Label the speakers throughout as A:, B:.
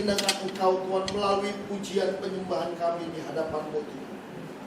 A: menghinakan Engkau Tuhan melalui pujian penyembahan kami di hadapan-Mu Tuhan.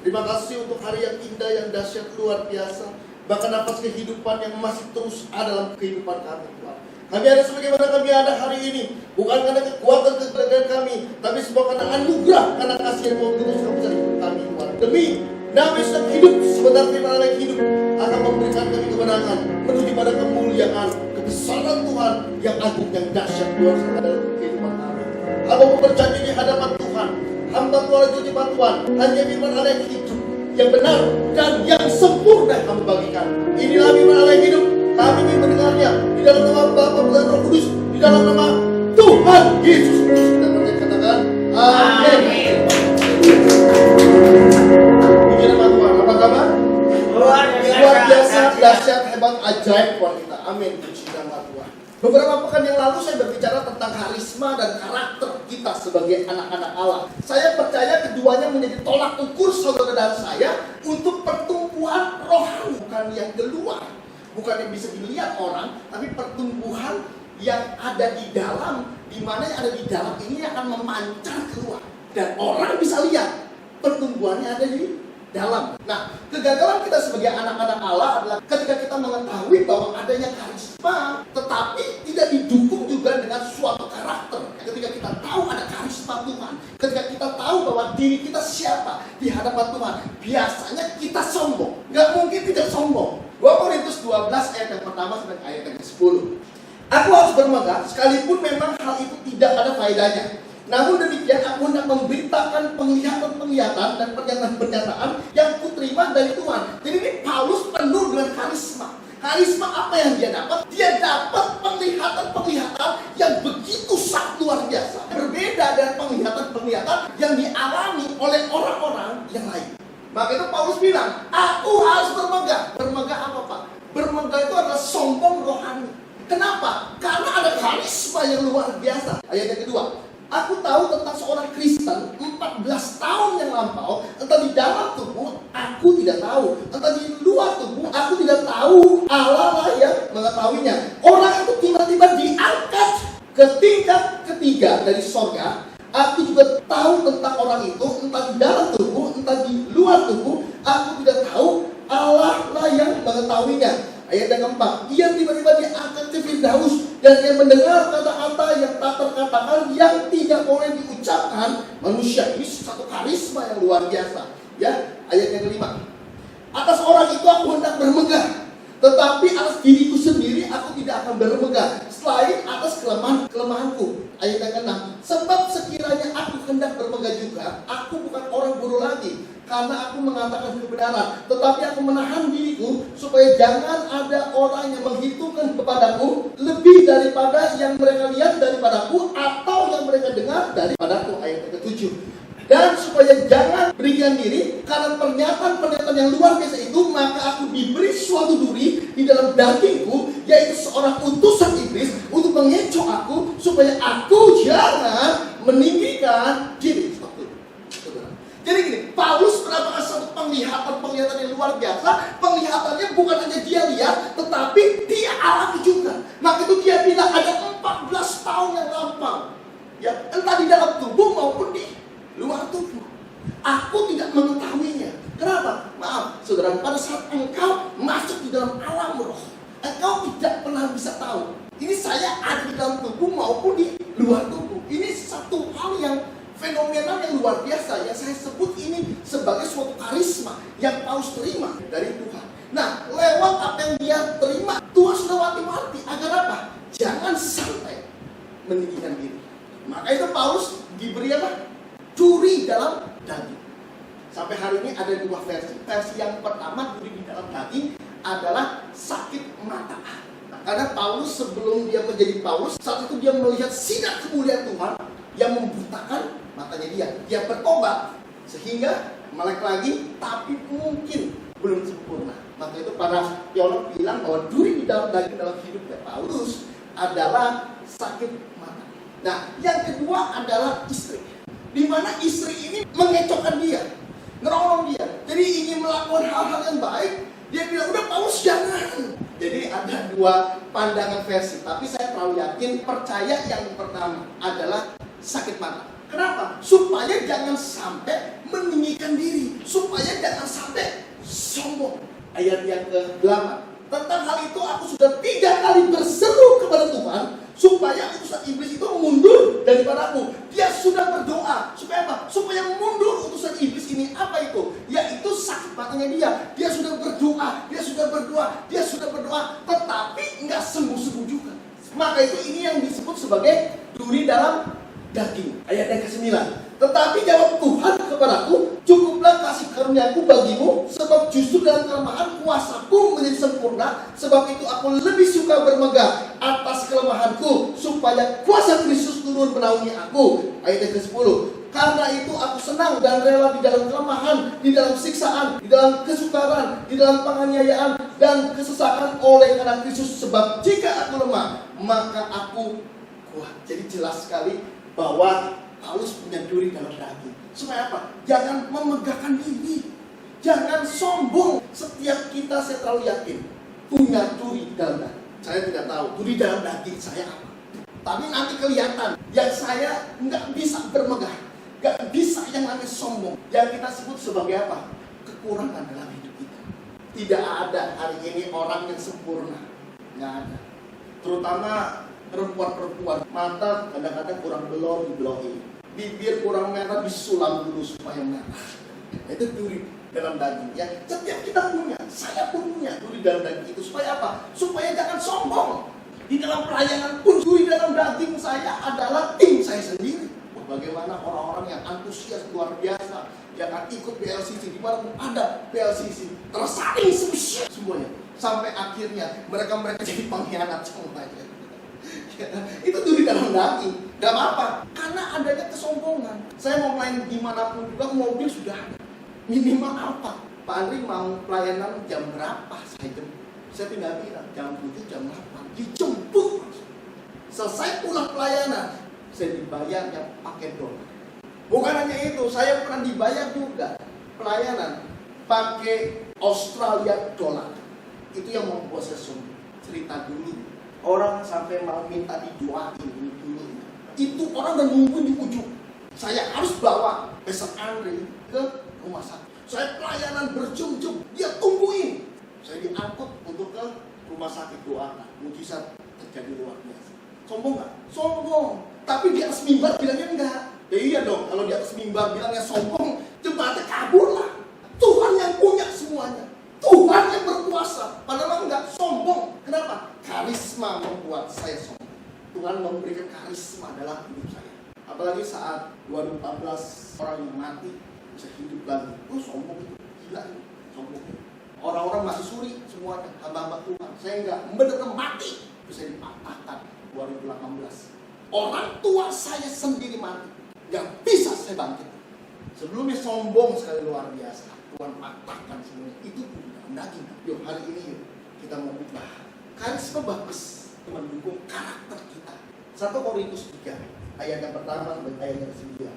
A: Terima kasih untuk hari yang indah, yang dahsyat, luar biasa. Bahkan nafas kehidupan yang masih terus ada dalam kehidupan kami Tuhan. Kami ada sebagaimana kami ada hari ini, bukan karena kekuatan keberadaan kami, tapi semua karena anugerah, karena kasih yang mau terus kamu cari kami Tuhan. Demi nama Yesus hidup, sebentar firman yang hidup akan memberikan kami kemenangan menuju pada kemuliaan, kebesaran Tuhan yang agung, yang dahsyat luar biasa dalam kehidupan kami. Hamba mau berjanji di hadapan Tuhan, hamba Tuhan itu di Tuhan, hanya firman Allah yang hidup, yang benar dan yang sempurna yang kami bagikan. Inilah firman Allah yang hidup. Kami ingin mendengarnya di dalam nama Bapa dan Roh Kudus, di dalam nama Tuhan Yesus Kristus. Dan mereka katakan amin. Puji nama Tuhan. Apa kabar? Luar biasa, dahsyat, hebat, ajaib Tuhan kita. Amin. Puji nama Tuhan. Beberapa pekan yang lalu saya berbicara tentang karisma dan karakter kita sebagai anak-anak Allah. Saya percaya keduanya menjadi tolak ukur saudara dan saya untuk pertumbuhan rohani, bukan yang keluar, bukan yang bisa dilihat orang, tapi pertumbuhan yang ada di dalam, di mana yang ada di dalam ini akan memancar keluar dan orang bisa lihat pertumbuhannya ada di dalam. Nah, kegagalan kita sebagai anak-anak Allah adalah ketika kita mengetahui bahwa adanya karisma, tetapi tidak didukung juga dengan suatu karakter. Ketika kita tahu ada karisma Tuhan, ketika kita tahu bahwa diri kita siapa di hadapan Tuhan, biasanya kita sombong. Gak mungkin tidak sombong. 2 Korintus 12 ayat yang pertama sampai ayat yang ke-10. Aku harus bermegah sekalipun memang hal itu tidak ada faedahnya. Namun demikian aku hendak memberitakan penglihatan-penglihatan dan pernyataan-pernyataan yang kuterima dari Tuhan. Jadi ini Paulus penuh dengan karisma. Karisma apa yang dia dapat? Dia dapat penglihatan-penglihatan yang begitu sangat luar biasa. Berbeda dengan penglihatan-penglihatan yang dialami oleh orang-orang yang lain. Maka itu Paulus bilang, aku harus bermegah. Bermegah apa Pak? Bermegah itu adalah sombong rohani. Kenapa? Karena ada karisma yang luar biasa. Ayat yang kedua, aku tahu tentang seorang Kristen 14 tahun yang lampau, entah di dalam tubuh aku tidak tahu, entah di luar tubuh aku tidak tahu, Allah lah yang mengetahuinya. Orang itu tiba-tiba diangkat ke tingkat ketiga dari sorga. Aku juga tahu tentang orang itu, entah di dalam tubuh, entah di luar tubuh, aku tidak tahu, Allah lah yang mengetahuinya. Ayat yang keempat, dia tiba-tiba diangkat ke Firdaus dan dia mendengar kata-kata yang tak terkatakan, yang tidak boleh diucapkan manusia. Ini satu karisma yang luar biasa. Ya, ayat yang kelima, atas orang itu aku hendak bermegah, tetapi atas diriku sendiri aku tidak akan bermegah, selain atas kelemahanku. Ayat yang ke-6, sebab sekiranya aku hendak bermegah juga, aku bukan orang bodoh lagi, karena aku mengatakan kebenaran, tetapi aku menahan diriku supaya jangan ada orang yang menghitungkan kepadaku lebih daripada yang mereka lihat daripadaku atau yang mereka dengar daripadaku. Ayat yang ke-7, dan supaya jangan berikan diri karena pernyataan-pernyataan yang luar biasa itu, maka aku diberi suatu duri di dalam dagingku, yaitu seorang utusan iblis untuk mengecoh aku supaya aku jangan meninggikan diri. Jadi gini, Paulus mendapatkan satu penglihatan yang luar biasa. Penglihatannya bukan hanya dia lihat, tetapi dia alami juga. Maka itu dia bilang ada 14 tahun yang lampau, ya, entah di dalam tubuh maupun di luar tubuh, aku tidak mengetahuinya. Kenapa? Maaf saudara, pada saat engkau masuk di dalam alam roh, engkau tidak pernah bisa tahu ini saya ada di dalam tubuh maupun di luar tubuh. Ini satu hal yang fenomenal yang luar biasa, yang saya sebut ini sebagai suatu karisma yang Paulus terima dari Tuhan. Nah, lewat apa yang dia terima, Tuhan sudah wanti-wanti agar apa? Jangan sampai meninggikan diri. Maka itu Paulus diberi apa? Duri dalam daging. Sampai hari ini ada 2 versi. Versi yang pertama, duri di dalam daging, adalah sakit mata. Nah, karena Paulus sebelum dia menjadi Paulus, saat itu dia melihat sinar kemuliaan Tuhan yang membutakan matanya dia. Dia bertobat sehingga melek lagi, tapi mungkin belum sempurna. Maka itu para teolog bilang bahwa duri di dalam daging dalam hidupnya Paulus adalah sakit mata. Nah, yang kedua adalah istri, di mana istri ini mengecohkan dia, ngerolong dia. Jadi ingin melakukan hal-hal yang baik, dia bilang udah Paulus jangan. Jadi ada 2 pandangan versi, tapi saya terlalu yakin percaya yang pertama adalah sakit mata. Kenapa? Supaya jangan sampai meninggikan diri, supaya jangan sampai sombong. Ayat yang ke-8. Tentang hal itu aku sudah 3 kali berseru kepada Tuhan supaya utusan iblis itu mundur daripadaku. Dia sudah berdoa supaya apa? Supaya mundur utusan iblis ini. Apa itu? Yaitu sakit matanya dia. Dia sudah berdoa, dia sudah berdoa, tetapi nggak sembuh-sembuh juga. Maka itu ini yang disebut sebagai duri dalam daging. Ayat yang ke-9. Tetapi jawab Tuhan kepadaku, cukuplah kasih karuniaku bagimu, sebab justru dalam kelemahan kuasaku menjadi sempurna. Sebab itu aku lebih suka bermegah atas kelemahanku, supaya kuasa Kristus turun menaungi aku. Ayat yang ke-10. Karena itu aku senang dan rela di dalam kelemahan, di dalam siksaan, di dalam kesukaran, di dalam penganiayaan dan kesesakan oleh karena Kristus. Sebab jika aku lemah, maka aku kuat. Jadi jelas sekali bahwa Paulus punya duri dalam daging. Supaya apa? Jangan memegahkan diri, jangan sombong. Setiap kita, saya terlalu yakin, punya duri dalam daging. Saya tidak tahu duri dalam daging saya apa, tapi nanti kelihatan. Yang saya nggak bisa bermegah, nggak bisa yang namanya sombong. Yang kita sebut sebagai apa? Kekurangan dalam hidup kita. Tidak ada hari ini orang yang sempurna, nggak ada. Terutama perempuan-perempuan, mata kadang-kadang kurang belok dibeloki, bibir kurang merah disulam dulu supaya merah. Itu duri dalam daging. Ya, setiap kita punya, saya pun punya duri dalam daging itu. Supaya apa? Supaya jangan sombong. Di dalam pelayanan pun duri dalam daging saya adalah tim saya sendiri. Bagaimana orang-orang yang antusias luar biasa, yang akan ikut PLCC, di mana pun ada PLCC, tersaring semuanya. Sampai akhirnya mereka jadi pengkhianat semuanya. Itu duri dalam daging. Gak apa-apa, karena adanya kesombongan. Saya mau main dimanapun juga, mobil sudah ada. Minimal apa? Pak Andri mau pelayanan jam berapa? Saya tinggal bilang jam 7, jam 8 dijemput. Selesai pulang pelayanan, saya dibayarnya pakai dolar. Bukan hanya itu, saya pernah dibayar juga pelayanan pakai Australia dollar. Itu yang membuat saya sombong. Cerita dulu, orang sampai mau minta dijualin dulu. Itu orang udah nunggu di ujung. Saya harus bawa besok Andri ke rumah sakit. Saya pelayanan berjam-jam, dia tungguin. Saya diangkut untuk ke rumah sakit, doakan. Mujizat terjadi luar biasa. Sombong nggak? Sombong. Tapi di atas mimbar bilangnya enggak. Ya iya dong, kalau di atas mimbar bilangnya sombong, jemaatnya kabur lah. Tuhan yang punya semuanya. Tuhan yang berkuasa. Padahal enggak sombong. Kenapa? Karisma membuat saya sombong. Tuhan memberikan karisma dalam hidup saya. Apalagi saat 2014 orang yang mati bisa hidup lagi. Sombong itu. Gila itu. Sombong itu. Orang-orang masih suri semuanya. Hamba-hamba Tuhan. Saya enggak benar-benar mati. Bisa dipatahkan 2018. Orang tua saya sendiri mati. Gak bisa saya bangkit. Sebelumnya sombong sekali luar biasa. Tuhan patahkan semuanya. Itu dalam daging. Yuk hari ini yuk kita mau ubah. Karisma bagus mendukung karakter kita. 1 Korintus 3 ayat yang pertama dan ayat yang ke-9.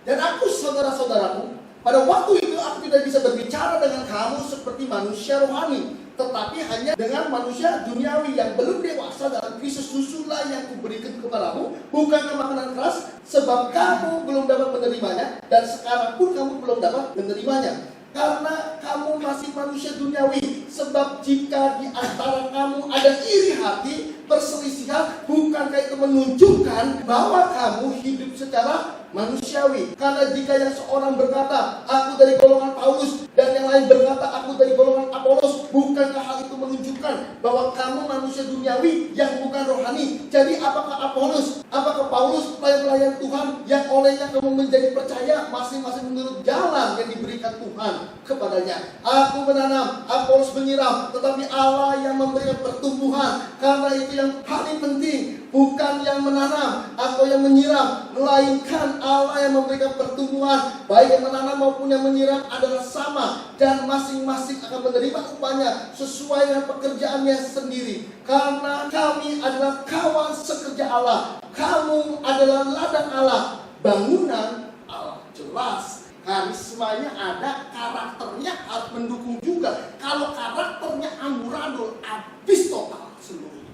A: Dan aku saudara-saudaraku, pada waktu itu aku tidak bisa berbicara dengan kamu seperti manusia rohani, tetapi hanya dengan manusia duniawi yang belum dewasa dalam Kristus. Susulah yang kuberikan kepadamu, bukanlah makanan keras, sebab kamu belum dapat menerimanya, dan sekarang pun kamu belum dapat menerimanya. Karena kamu masih manusia duniawi. Sebab jika di antara kamu ada iri hati, perselisihan, bukankah itu menunjukkan bahwa kamu hidup secara manusiawi? Karena jika yang seorang berkata, aku dari golongan Paulus, dan yang lain berkata, aku dari golongan Apolos, bukankah hal itu menunjukkan bahwa kamu manusia duniawi yang bukan rohani? Jadi apakah Apolos, apakah Paulus pelayan-pelayan Tuhan yang olehnya kamu menjadi percaya, masing-masing menurut jalan yang diberikan Tuhan kepadanya? Aku menanam, Apolos menyiram, tetapi Allah yang memberikan pertumbuhan. Karena itu yang paling penting, bukan yang menanam atau yang menyiram, melainkan Allah yang memberikan pertumbuhan. Baik yang menanam maupun yang menyiram adalah sama, dan masing-masing akan menerima upahnya sesuai dengan pekerjaannya sendiri. Karena kami adalah kawan sekerja Allah. Kamu adalah ladang Allah, bangunan Allah. Jelas karismanya ada, karakternya harus mendukung juga. Kalau karakternya amburadul, habis total seluruhnya.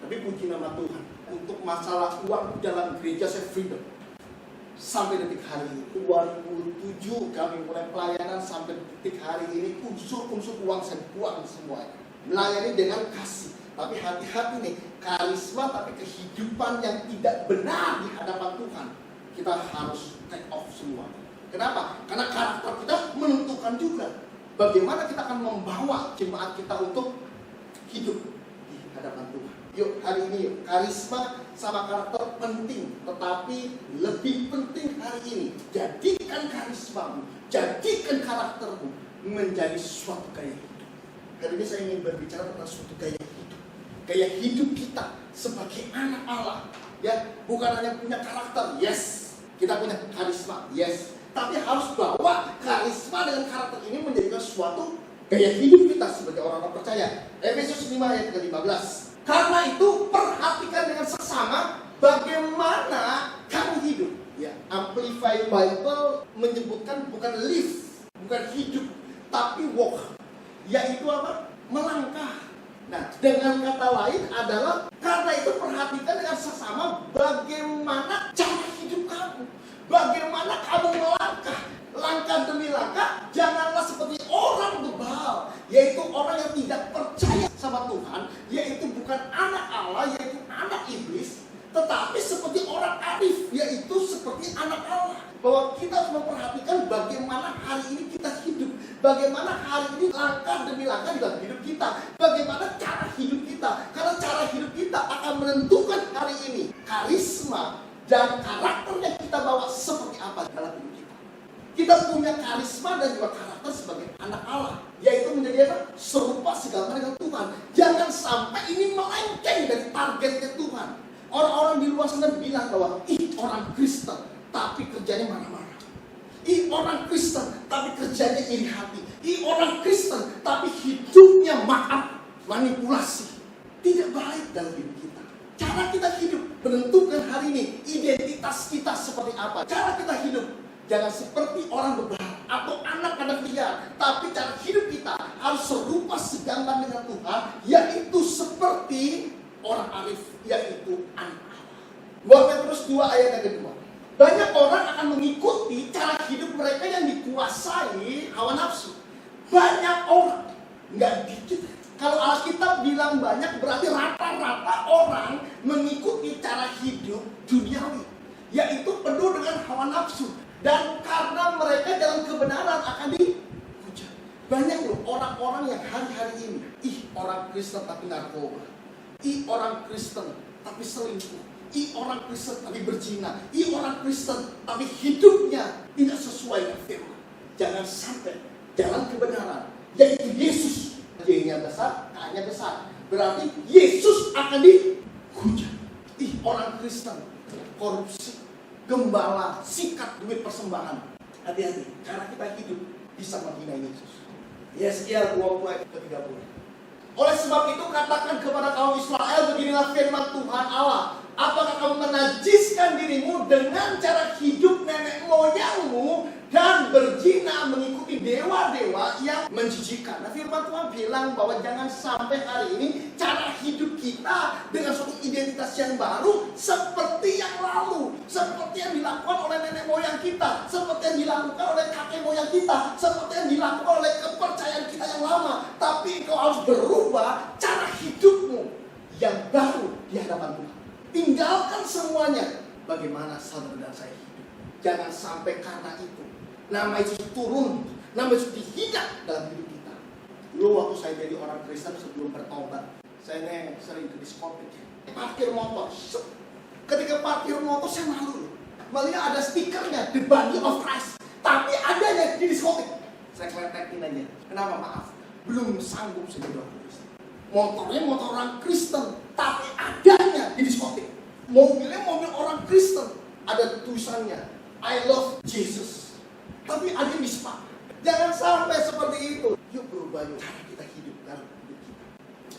A: Tapi puji nama Tuhan, untuk masalah uang dalam gereja saya freedom. sampai detik hari ini. 2007 kami mulai pelayanan sampai detik hari ini, unsur-unsur uang saya buang semuanya. Melayani dengan kasih. Tapi hati-hati nih, karisma tapi kehidupan yang tidak benar di hadapan Tuhan, kita harus take off semua. Kenapa? Karena karakter kita menentukan juga bagaimana kita akan membawa jemaat kita untuk hidup di hadapan Tuhan. Yuk hari ini yuk, karisma sama karakter penting, tetapi lebih penting hari ini, jadikan karismamu, jadikan karaktermu menjadi suatu gaya hidup. Hari ini saya ingin berbicara tentang suatu gaya hidup. Gaya hidup kita sebagai anak Allah, ya, bukan hanya punya karakter, yes, kita punya karisma, yes, tapi harus bawa karisma dengan karakter ini menjadikan suatu gaya hidup kita sebagai orang-orang percaya. Efesus 5 ayat ke-15. Karena itu perhatikan dengan seksama bagaimana kamu hidup. Ya, Amplified Bible menyebutkan bukan live, bukan hidup, tapi walk, yaitu apa? Melangkah. Nah, dengan kata lain adalah karena itu perhatikan dengan seksama bagaimana cara hidup kamu, bagaimana kamu melangkah, langkah demi langkah. Janganlah seperti orang bebal, yaitu orang yang tidak percaya sama Tuhan, yaitu bukan anak Allah, yaitu anak iblis, tetapi seperti orang arif, yaitu seperti anak Allah. Bahwa kita harus memperhatikan bagaimana hari ini kita hidup, bagaimana hari ini langkah demi langkah dalam hidup kita, bagaimana cara hidup kita, karena cara hidup kita akan menentukan hari ini karisma dan karakter yang kita bawa seperti apa dalam hidup kita. Kita punya karisma dan juga karakter sebagai anak Allah, yaitu menjadi apa? Serupa segambar dengan Tuhan. Jangan sampai ini melenceng dari targetnya Tuhan. Orang-orang di luar sana bilang bahwa orang Kristen tapi kerjanya marah-marah. Orang Kristen tapi kerjanya iri hati. Orang Kristen tapi hidupnya maaf, manipulasi. Tidak baik dalam hidup kita. Cara kita hidup menentukan hari ini identitas kita seperti apa. Cara kita hidup jangan seperti orang bebal atau anak-anak liar, tapi cara hidup kita harus serupa segambar dengan Tuhan, yaitu seperti orang arif, yaitu anak Allah. 2 Petrus 2 ayat yang kedua. Banyak orang akan mengikuti cara hidup mereka yang dikuasai hawa nafsu. Banyak orang, nggak dikit. Kalau Alkitab bilang banyak, berarti rata-rata orang mengikuti cara hidup duniawi, yaitu penuh dengan hawa nafsu. Dan karena mereka dalam kebenaran akan dihujat. Banyak loh orang-orang yang hari-hari ini, orang Kristen tapi narkoba, orang Kristen tapi selingkuh, orang Kristen tapi berzina, orang Kristen tapi hidupnya tidak sesuai dengan firman. Jangan sampai jalan kebenaran, yaitu Yesus, J-nya besar, K-nya besar, berarti Yesus akan dihujat. Orang Kristen korupsi, gembala, sikat duit persembahan. Hati-hati, cara kita hidup bisa menghina Yesus. Yeskiel 20 ayat ke-30. Oleh sebab itu katakan kepada kaum Israel, beginilah firman Tuhan Allah. Apakah kamu menajiskan dirimu dengan cara hidup nenek moyangmu dan berzina mengikuti dewa-dewa yang menjijikan? Nah, firman Tuhan bilang bahwa jangan sampai hari ini cara hidup kita dengan suatu identitas yang baru seperti yang lalu, seperti yang dilakukan oleh nenek moyang kita, seperti yang dilakukan oleh kakek moyang kita, seperti yang dilakukan oleh kepercayaan kita yang lama. Tapi kau harus berubah cara hidupmu yang baru di hadapan Tuhan. Tinggalkan semuanya. Bagaimana saudara dan saya hidup? Jangan sampai karena itu nama Yesus turun, nama Yesus dihina dalam hidup kita. Dulu waktu saya jadi orang Kristen sebelum bertobat, saya sering ke diskotik, parkir motor. Ketika parkir motor saya malu. Melihat ada stikernya The Body of Christ, tapi adanya di diskotik. Saya kletekin aja. Kenapa? Maaf, belum sanggup saya jadi orang Kristen. Motornya motor orang Kristen, tapi adanya di diskotik. Mobilnya mobil orang Kristen, ada tulisannya I love Jesus, tapi ada yang di spa. Jangan sampai seperti itu. Yuk berubah yuk cara kita hidup dalam hidup kita.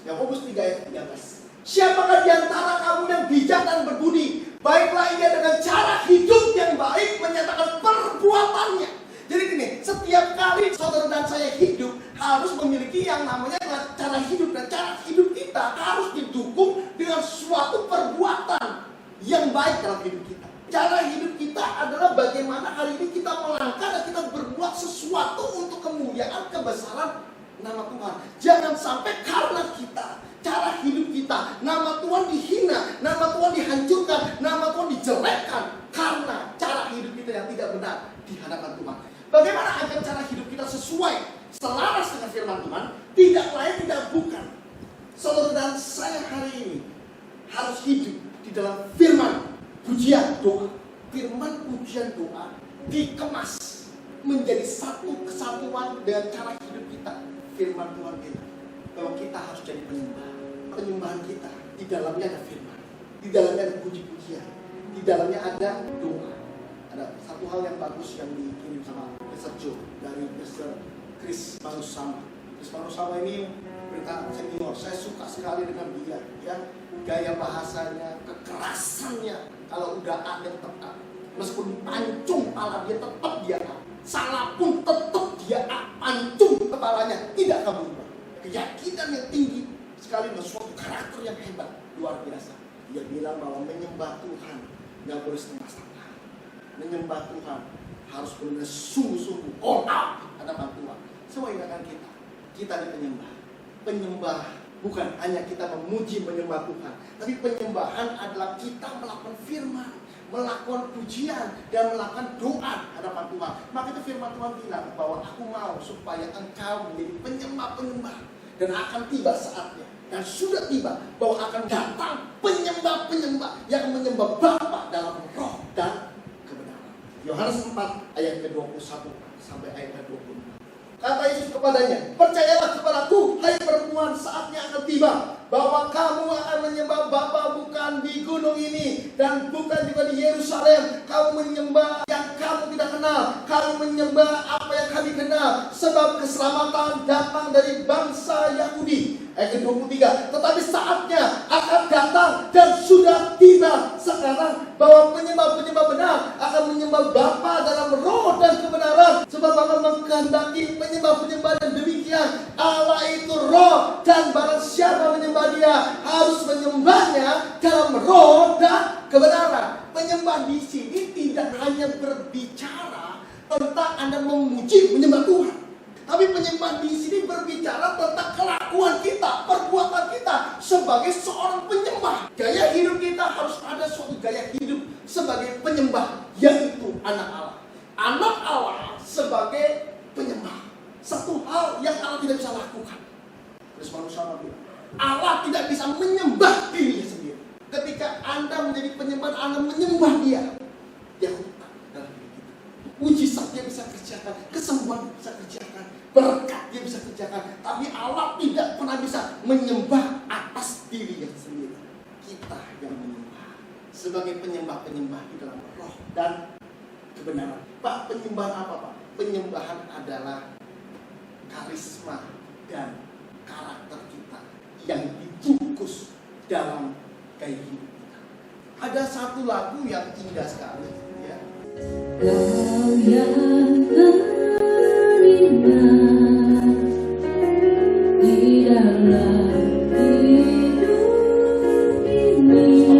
A: Yakobus 3 ayat 13. Siapakah di antara kamu yang bijak dan berbudi? Baiklah ia dengan cara hidup yang baik menyatakan perbuatannya. Jadi gini, setiap kali saudara dan saya hidup harus memiliki yang namanya cara hidup. Dan cara hidup kita harus didukung dengan suatu perbuatan yang baik dalam hidup kita. Cara hidup kita adalah bagaimana hari ini kita melangkah dan kita berbuat sesuatu untuk kemuliaan kebesaran nama Tuhan. Jangan sampai karena kita, cara hidup kita, nama Tuhan dihina, nama Tuhan dihancurkan, nama Tuhan dijelekkan karena cara hidup kita yang tidak benar di hadapan Tuhan. Bagaimana agar cara hidup kita sesuai, selaras dengan firman Tuhan, tidak lain tidak bukan. Saudara dan saya hari ini harus hidup di dalam firman pujian doa. Firman pujian doa dikemas menjadi satu kesatuan dengan cara hidup kita. Firman Tuhan kita, bahwa kita harus jadi penyembah. Penyembahan kita di dalamnya ada firman, di dalamnya ada puji-pujian, di dalamnya ada doa. Ada satu hal yang bagus yang dikirim sama Mr. Joe dari Mr. Chris Manusama. Chris Manusama ini berita senior. Saya suka sekali dengan dia, ya, gaya bahasanya, kekerasannya. Kalau udah ada tepat, meskipun pancung kepala dia tetap dia up. Salah pun tetap dia up, pancung kepalanya, tidak akan berubah. Keyakinan yang tinggi sekali dengan suatu karakter yang hebat, luar biasa. Dia bilang bahwa menyembah Tuhan nggak boleh setengah-setengah. Menyembah Tuhan harus benar sungguh-sungguh all out hadapan Tuhan. Semua ingatkan kita di penyembah. Penyembah bukan hanya kita memuji menyembah Tuhan, tapi penyembahan adalah kita melakukan firman, melakukan pujian, dan melakukan doa hadapan Tuhan. Maka itu firman Tuhan bilang bahwa aku mau supaya engkau menjadi penyembah-penyembah. Dan akan tiba saatnya, dan sudah tiba, bahwa akan datang penyembah-penyembah yang menyembah Bapa dalam roh dan kebenaran. Yohanes 4 ayat ke-21 sampai ayat ke-24. Kata Yesus kepadanya, percayalah kepadaku, hai perempuan, saatnya akan tiba bahwa kamu akan menyembah Bapa bukan di gunung ini dan bukan juga di Yerusalem. Kamu menyembah yang kamu tidak kenal, kamu menyembah apa yang kami kenal, sebab keselamatan datang dari bangsa Yahudi. Ayat ke-23, tetapi saatnya akan datang dan sudah tiba sekarang bahwa penyembah-penyembah benar akan menyembah Bapa dalam roh dan kebenaran, sebab Bapa mengkehendaki penyembah-penyembah yang demikian. Allah itu roh, dan barang siapa menyembah Dia harus menyembahnya dalam roh dan kebenaran. Penyembah di sini tidak hanya berbicara tentang Anda memuji menyembah Tuhan, tapi penyembah di sini berbicara tentang kelakuan kita, perbuatan kita sebagai seorang penyembah. Gaya hidup kita harus ada suatu gaya hidup sebagai penyembah, yaitu anak Allah. Anak Allah sebagai penyembah. Satu hal yang Allah tidak bisa lakukan. Terus manusia bilang, Allah tidak bisa menyembah dirinya sendiri. Ketika Anda menjadi penyembah, Anda menyembah Dia. Dia hutang dalam hidup kita. Mujizat Dia bisa kerjakan, kesembuhan bisa kerjakan, berkat Dia bisa kerjakan. Tapi Allah tidak pernah bisa menyembah atas dirinya sendiri. Kita yang menyembah sebagai penyembah-penyembah di dalam roh dan kebenaran. Pak, penyembahan apa, Pak? Penyembahan adalah karisma dan karakter kita yang dibungkus dalam gaya hidup kita. Ada satu lagu yang indah sekali, ya. Kau yang terindah di dalam hidup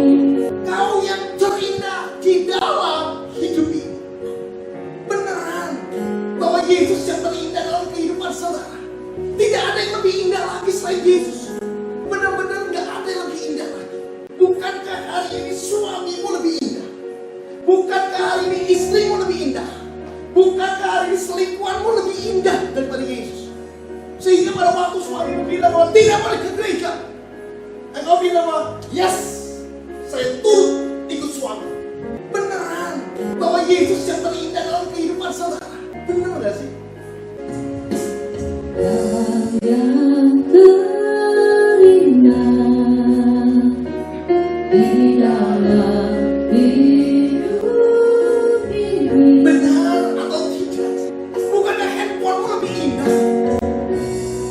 A: ini. Kau yang terindah di dalam hidup ini. Beneran bahwa Yesus yang terindah dalam kehidupan saudara. Tidak ada yang lebih indah lagi selain Yesus. Benar-benar gak ada yang lebih indah lagi. Bukankah hari ini suamimu lebih indah? Bukankah hari ini istrimu lebih indah? Bukankah hari ini selingkuhanmu lebih indah daripada Yesus? Sehingga pada waktu suamimu bilang bahwa tidak balik ke gereja, engkau bilang bahwa yes, saya turut ikut suami. Beneran bahwa Yesus yang terindah dalam kehidupan saudara. Benar gak sih? Yang terindah di dalam hidup ini. Benar atau tidak? Bukannya handphonemu lebih indah?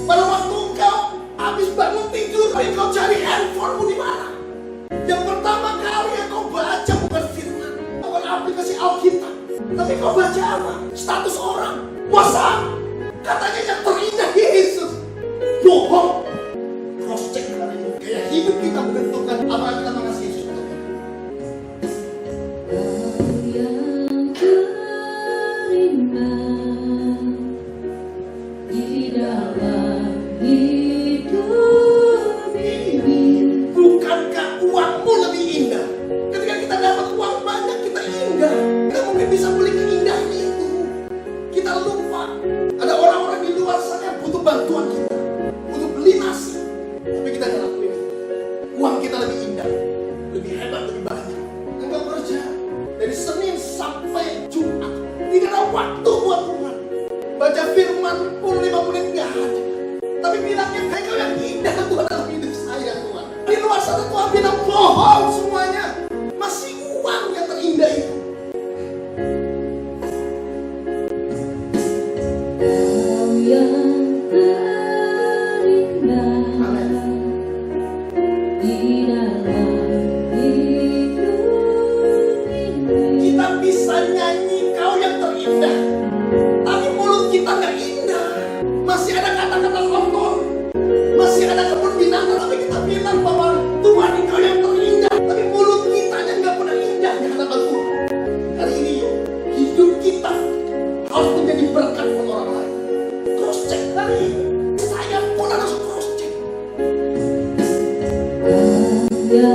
A: Pada waktu engkau habis bangun tidur, engkau cari handphonemu di mana? Yang pertama kali yang kau baca bukan firman, bukan aplikasi Alkitab, tapi kau baca apa? Status orang, WhatsApp. Katanya yang terindah Yesus. Bohong. Cross check hari ini. Gaya hidup kita menentukan apa yang kita mengasihi Yesus.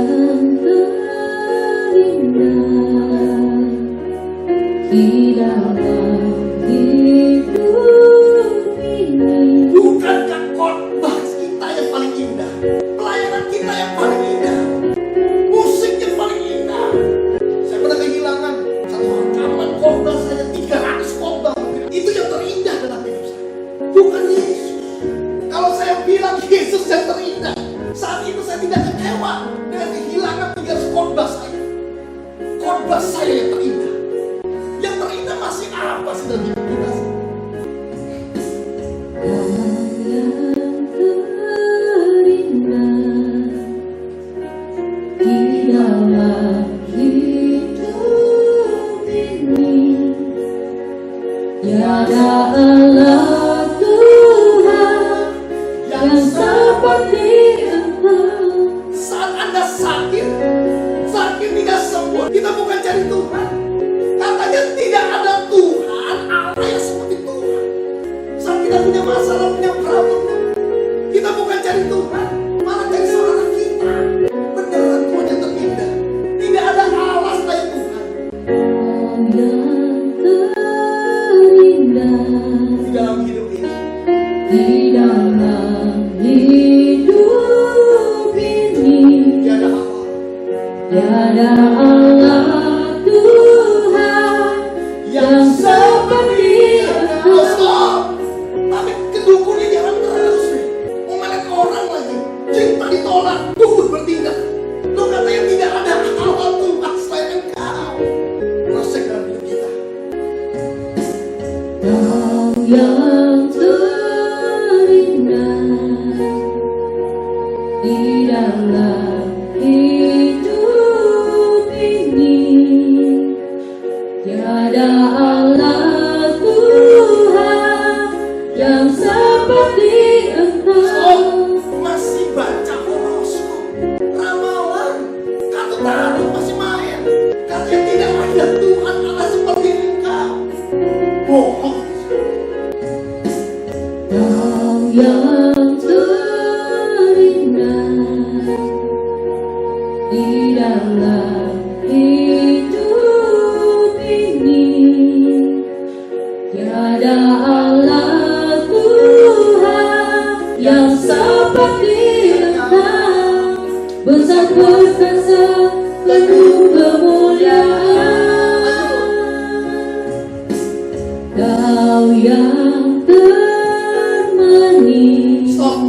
B: yang terindah di dalam hidup ini.
A: Bukankah khotbah kita yang paling indah, pelayanan kita yang paling indah, musik yang paling indah? Saya pernah kehilangan satu rekaman khotbah saya 300 khotbah. Itu yang terindah dalam hidup saya, bukan Yesus. Kalau saya bilang Yesus yang terindah, saat itu saya tidak kecewa dengan kehilangan 300 khotbah saya. Khotbah saya yang terindah. Yang terindah masih apa sih dalam hidup kita?
B: Tiada Allah Tuhan yang seperti Engkau.
A: Saat Anda sakit tidak sembuh, kita bukan cari Tuhan. Katanya tidak ada Tuhan, Allah yang seperti Tuhan. Saat kita punya masalah, punya problem, kita bukan cari Tuhan, malah cari saudara kita. Beneran Tuhan yang terindah. Tidak ada Allah selain Tuhan. Di dalam hidup ini,
B: Di dalam hidup ini
A: tiada Allah.
B: tiada Allah Tuhan yang seperti
A: Oh, stop. Tapi kedukunnya jangan terus nih. Mau melet orang lagi. Cinta ditolak, dukun bertindak. Lu katanya tidak ada Allah Tuhan selain Engkau. Proses dalam hidup kita.
B: Kau yang terindah di dalam hidup ini. Tiada Allah Tuhan yang seperti Engkau.
A: Masih baca horoskop, ramalan, kartu tarot masih main. Katanya tidak ada Tuhan Allah seperti Engkau. Bohong.
B: Kau yang terindah di dalam hidup ini. Tiada Allah Tuhan yang seperti Engkau. Besar perkasa penuh kemuliaan. Kau yang termanis.
A: Stop.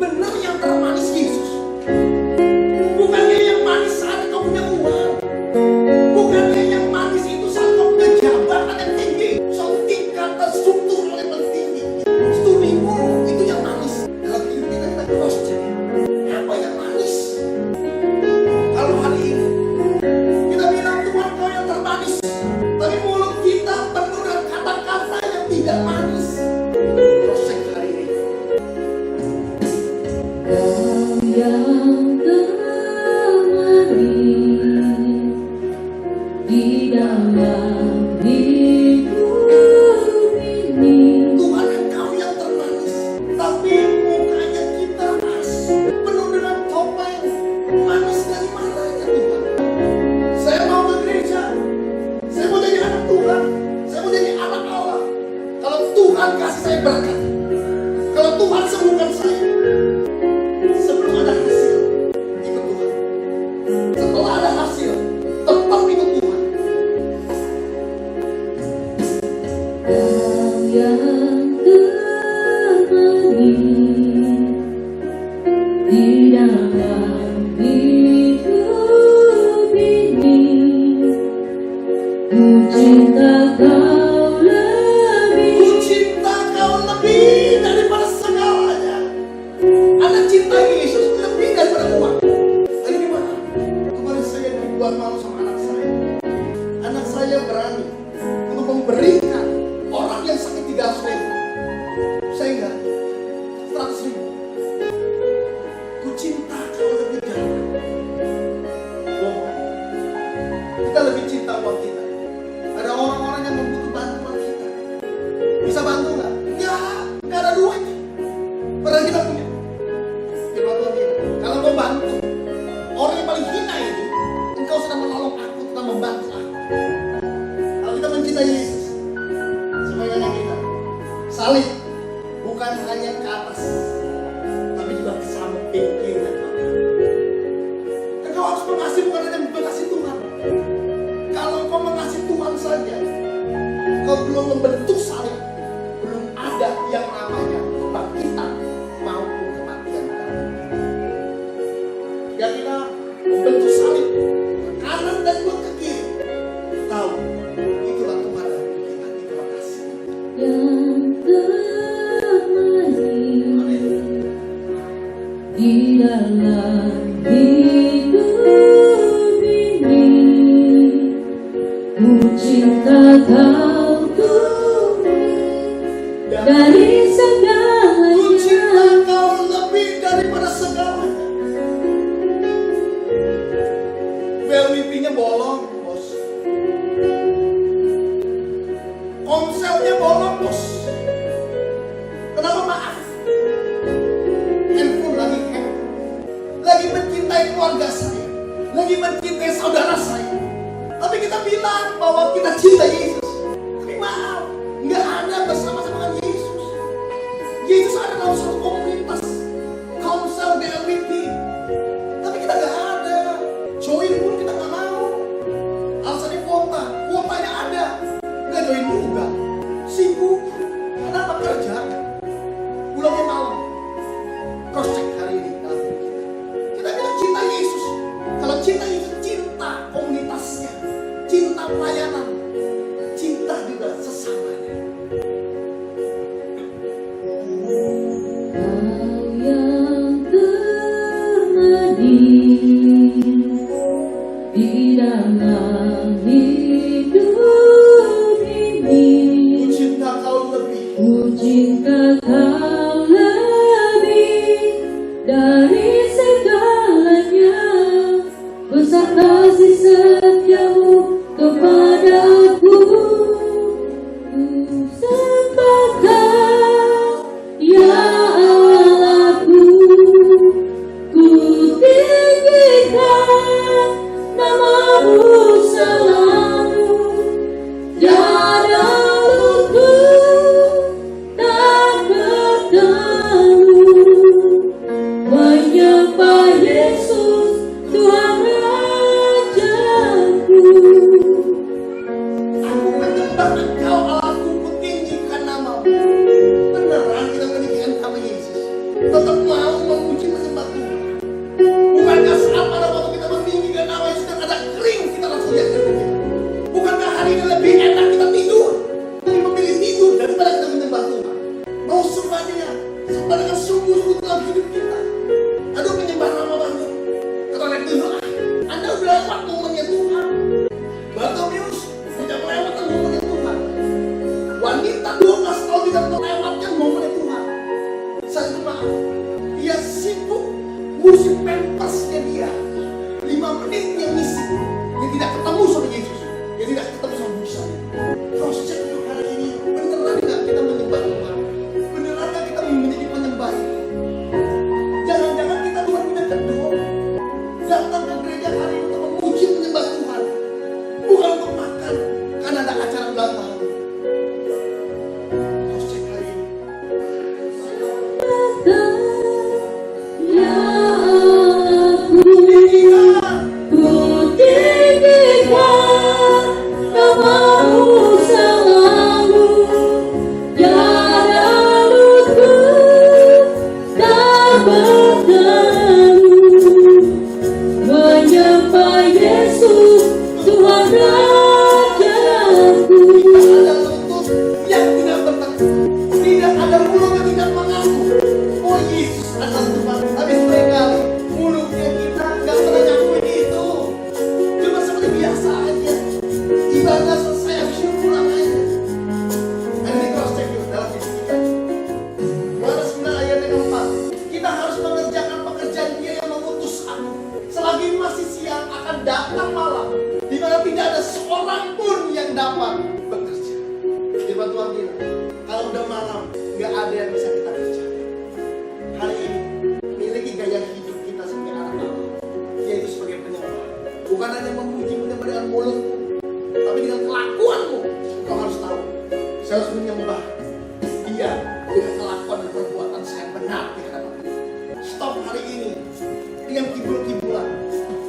A: Benar yang termanis Yesus. Bukannya yang manis saat kau punya uang. Bukannya yang manis itu saat kau punya jabatan yang tinggi. Suatu tingkatan struktural yang paling tinggi. Studimu itu yang manis. Dalam hidup kita cross check. Apa yang manis? Kalau hari ini kita bilang Tuhan kau yang termanis, tapi mulut kita penuh dengan kata-kata yang tidak manis. Cross check hari ini.
B: Kau yang termanis di dalam hidup ini.
A: Tuhan Engkau yang termanis, tapi mukanya kita penuh dengan topeng. Manis dari mananya Tuhan? Saya mau ke gereja, saya mau jadi anak Tuhan, saya mau jadi anak Allah. Kalau Tuhan kasih saya berkat, kalau Tuhan sembuhkan saya, sebelum ada hasil, ikut Tuhan. Setelah ada hasil, tetap ikut Tuhan.
B: Kau yang termanis di dalam hidup ini. Ku cinta Kau
A: Ku
B: lebih.
A: cinta Kau lebih daripada segalanya. Anda cinta Yesus lebih daripada uang. Lalu gimana? Kemarin saya dibuat malu sama anak saya. Anak saya berani untuk memberikan orang yang sakit 300.000. Saya enggak, 100.000. Ku cinta Kau lebih daripada. Bohong. Kita lebih cinta uang kita. Ada orang-orang yang membutuhkan bantuan kita. Bisa bantu nggak? Ya, nggak ada duit. Padahal kita punya. Firman Tuhan bilang, kalau mau bantu orang yang paling hidup mengasihi bukan hanya mengasihi Tuhan. Kalau kau mengasihi Tuhan saja, kau belum membentuk salib, belum ada yang namanya kebangkitan maupun kematian. Yang kita membentuk salib ke kanan dan juga ke kiri, tahu itulah Tuhan dan kita. Terima kasih.
B: yang temani di dalam hidup ini, ku cinta Kau Tuhan dari
A: Ku cinta
B: segalanya.
A: Kau lebih daripada segalanya. Bel wifi-nya bolong, bos. Komselnya bolong, bos. Kenapa maaf? Handphone lagi hack. Lagi mencintai keluarga saya. Lagi mencintai saudara saya. Tapi kita bilang bahwa kita cinta Yesus. Tapi maaf, nggak ada bersama-sama dengan Yesus. Yesus ada dalam suatu komunitas Komsel BLWP, tapi kita nggak ada. Join pun kita nggak mau. Alasannya kuotanya ada, nggak join juga. Sibuk, kenapa kerja? Pulangnya malam. Cross check hari ini. Kita bilang cinta Yesus. Kalau cinta Yesus, cinta komunitasnya, cinta pelayanan, cinta juga sesamanya.
B: Kau yang temani di dalam hidup ini,
A: Ku cinta Kau lebih.
B: ku cinta Kau lebih dari segalanya. Besar kasih setiamu kepadaku. Ku sembah Kau, ya Allahku. Ku tinggikan nama-Mu selalu. Tiada lutut tak berteduh, menyembah Yesus Tuhan Rajaku.
A: Aku menyembah Engkau Allahku, ku tinggikan nama-Mu. Beneran kita meninggikan nama Yesus. Tetap mau memuji menyembah Tuhan. Bukankah saat pada waktu kita meninggikan nama Yesus dan ada kering kita langsung yakin begitu? Bukankah hari ini lebih enak kita tidur? Lebih memilih tidur daripada kita menyembah Tuhan. Mau sembah Dia, sembah dengan sungguh-sungguh dalam hidup kita. Aduh menyembah nama banget. Kata orang dulu, Anda udah lewat momennya Tuhan. Bartolomeus sudah melewatkan momennya Tuhan. Wanita 12 tahun tidak melewatkan momennya Tuhan. Saya itu maaf, dia sibuk ngusip pempasnya dia. 5 menit yang ngisi, dia tidak ketemu sama Yesus, dia tidak ketemu sama Musa. Cross check untuk hari ini, beneran nggak kita menyembah Tuhan? Beneran nggak kita menjadi penyembah ini? Jangan-jangan kita bukan punya kedua, datang ke gereja hari ini untuk memuji menyembah Tuhan, bukan untuk makan karena ada acara ulang tahun. Cross check hari ini.
B: Ya Allahku,
A: Tinggikan.
B: ku tinggikan nama-Mu selalu. Tiada lutut tak berteduh, menyembah Yesus Tuhan Rajaku.
A: Tidak ada lutut yang tidak berteduh, tidak ada mulut yang tidak mengaku, oh Yesus adalah Tuhan. Tapi seringkali mulutnya kita nggak pernah ngakuin itu, cuma seperti biasa aja. Ibadah selesai habis itu pulang aja. Hari ini cross check yuk dalam hidup kita. Yohanes 9 ayat yang 4. Kita harus mengerjakan pekerjaan Dia yang mengutus aku. Selagi masih siang akan datang malam, di mana tidak ada seorang pun yang dapat bekerja. Firman Tuhan bilang, kalau udah malam, nggak ada yang bisa kita kerja. Hari ini, miliki gaya hidup kita sebagai anak Allah, yaitu sebagai penyembah. Bukan hanya memuji menyembah dengan mulutmu, tapi dengan kelakuanmu. Kau harus tahu, saya harus menyembah Dia dengan kelakuan dan perbuatan saya benar di hadapan Dia. Stop hari ini dengan kibul-kibulan.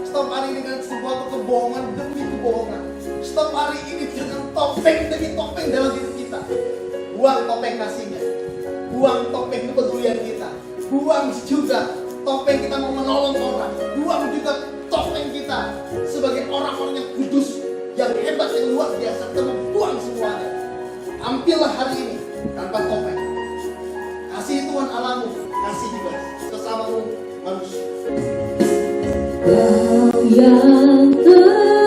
A: Stop hari ini dengan sebuah kebohongan demi kebohongan. Stop hari ini dengan topeng demi topeng dalam hidup kita. Buang topeng kasihnya, buang topeng kepedulian kita, buang juga topeng kita mau menolong orang, buang juga topeng kita sebagai orang-orang yang kudus, yang hebat, yang luar biasa. Kita mau buang semuanya. Tampillah hari ini tanpa topeng. Kasih Tuhan Allahmu, kasih juga sesamamu manusia.
B: Kau yang terindah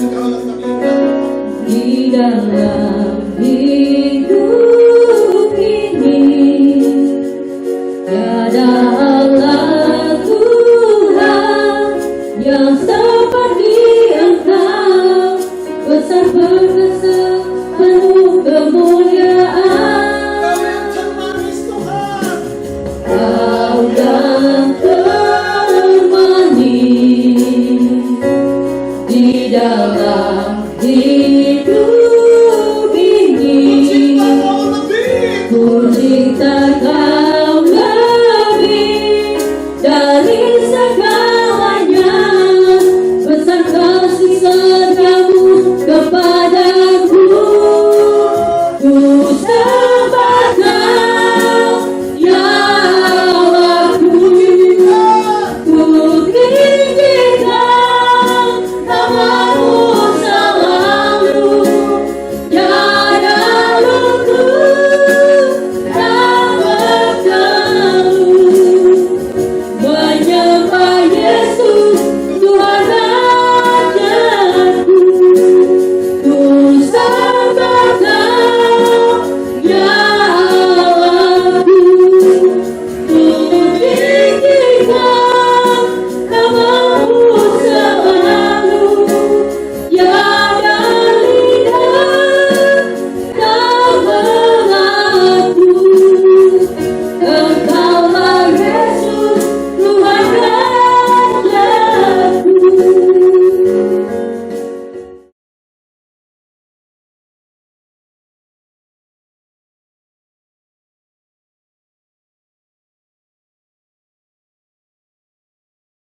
A: Kalau kami ingat,
B: di dalam hidup ini, tiada Allah Tuhan yang seperti Engkau, besar perkasa penuh kemuliaan.
A: Kau yang termanis Tuhan,
B: Kau yang termanis di dalam